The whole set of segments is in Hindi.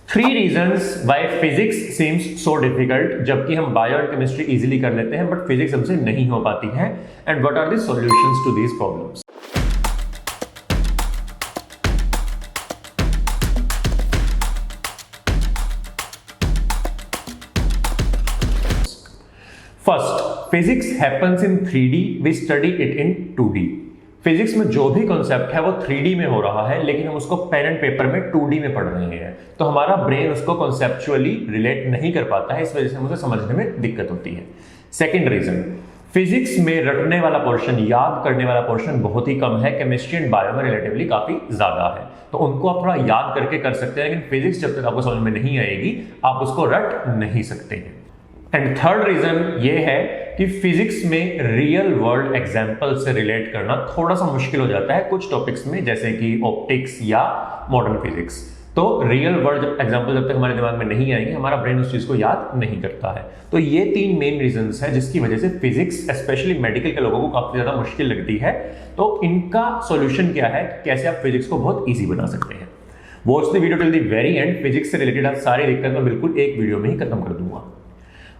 3 reasons why physics seems so difficult, जबकि हम बायो और केमिस्ट्री इजीली कर लेते हैं बट फिजिक्स हमसे नहीं हो पाती है, and what are the solutions to these problems. First, physics happens in 3D, we study it in 2D। Physics में जो भी कॉन्सेप्ट है वो 3D में हो रहा है, लेकिन हम उसको पेन एंड पेपर में 2D में पढ़ रहे हैं, तो हमारा ब्रेन उसको कॉन्सेप्चुअली रिलेट नहीं कर पाता है, इस वजह से हमें समझने में दिक्कत होती है। सेकेंड रीजन, फिजिक्स में रटने वाला पोर्शन, याद करने वाला पोर्शन बहुत ही कम है, केमिस्ट्री एंड बायो में रिलेटिवली काफी ज्यादा है, तो उनको आप थोड़ा याद करके कर सकते हैं, लेकिन फिजिक्स जब तक आपको समझ में नहीं आएगी आप उसको रट नहीं सकते हैं। एंड थर्ड रीजन ये है कि फिजिक्स में रियल वर्ल्ड एग्जाम्पल से रिलेट करना थोड़ा सा मुश्किल हो जाता है कुछ टॉपिक्स में, जैसे कि ऑप्टिक्स या मॉडर्न फिजिक्स। तो रियल वर्ल्ड एग्जाम्पल जब तक हमारे दिमाग में नहीं आएंगे, हमारा ब्रेन उस चीज को याद नहीं करता है। तो ये 3 मेन रीजंस है जिसकी वजह से फिजिक्स स्पेशली मेडिकल के लोगों को काफी ज्यादा मुश्किल लगती है। तो इनका सॉल्यूशन क्या है, कैसे आप फिजिक्स को बहुत ईजी बना सकते हैं। Watch the video till the very and. Physics से रिलेटेड आप सारी दिक्कत मैं बिल्कुल एक वीडियो में ही खत्म कर दूंगा।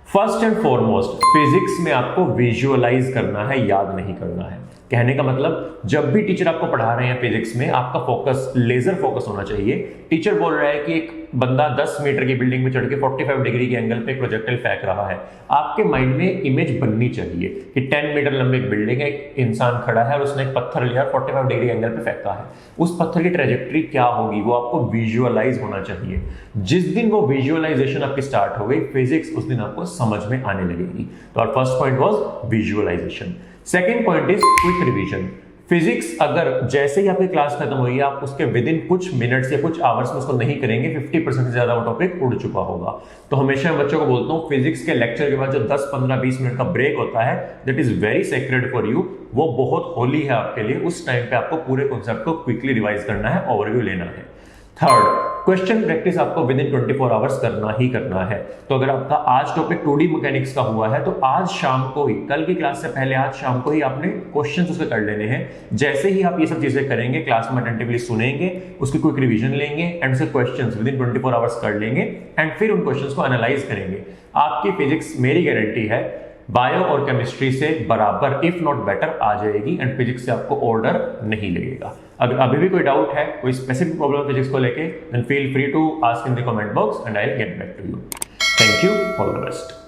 फर्स्ट एंड फॉरमोस्ट, फिजिक्स में आपको विजुअलाइज करना है, याद नहीं करना है। कहने का मतलब, जब भी टीचर आपको पढ़ा रहे हैं फिजिक्स में, आपका फोकस लेजर फोकस होना चाहिए। टीचर बोल रहा है कि एक बंदा 10 मीटर की बिल्डिंग में चढ़ के 45 डिग्री के एंगल पे एक प्रोजेक्टाइल फेंक रहा है, आपके माइंड में इमेज बननी चाहिए कि 10 मीटर लंबी एक बिल्डिंग है, एक इंसान खड़ा है और उसने एक पत्थर लिया 45 डिग्री एंगल पे फेंका है, उस पत्थर की ट्रेजेक्टरी क्या होगी वो आपको विजुअलाइज होना चाहिए। जिस दिन वो विजुअलाइजेशन आपकी स्टार्ट हो गई, फिजिक्स उस दिन आपको समझ में आने लगेगी। तो our first point was visualisation. Second point is quick revision. Physics अगर जैसे ही आपकी क्लास खत्म हुई, आप उसके विद इन कुछ मिनट्स या कुछ आवर्स में उसको नहीं करेंगे, 50% से ज्यादा वो टॉपिक उड़ चुका होगा। तो हमेशा मैं बच्चों को बोलता हूँ, फिजिक्स के लेक्चर के बाद जो 10, 15, 20 मिनट का ब्रेक होता है, that is very sacred for you. वो बहुत होली है आपके लिए। उस टाइम पे आपको पूरे कॉन्सेप्ट को क्विकली रिवाइज करना है, ओवरव्यू लेना है। थर्ड, क्वेश्चन प्रैक्टिस आपको विद इन 24 आवर्स करना ही करना है। तो अगर आपका आज टॉपिक 2D मैकेनिक्स का हुआ है, तो आज शाम को ही, कल की क्लास से पहले आज शाम को ही आपने क्वेश्चंस उसके कर लेने हैं। जैसे ही आप ये सब चीजें करेंगे, क्लास में अटेंटिवली सुनेंगे, उसकी क्विक रिवीजन लेंगे एंड उसके क्वेश्चंस विद इन 24 आवर्स कर लेंगे एंड फिर उन क्वेश्चंस को एनालाइज करेंगे, आपकी फिजिक्स, मेरी गारंटी है, बायो और केमिस्ट्री से बराबर इफ नॉट बेटर आ जाएगी एंड फिजिक्स से आपको ऑर्डर नहीं लगेगा। अगर अभी भी कोई डाउट है, कोई स्पेसिफिक प्रॉब्लम फिजिक्स को लेके, then feel free to ask in the comment box and I will get back to you. Thank you, all the best.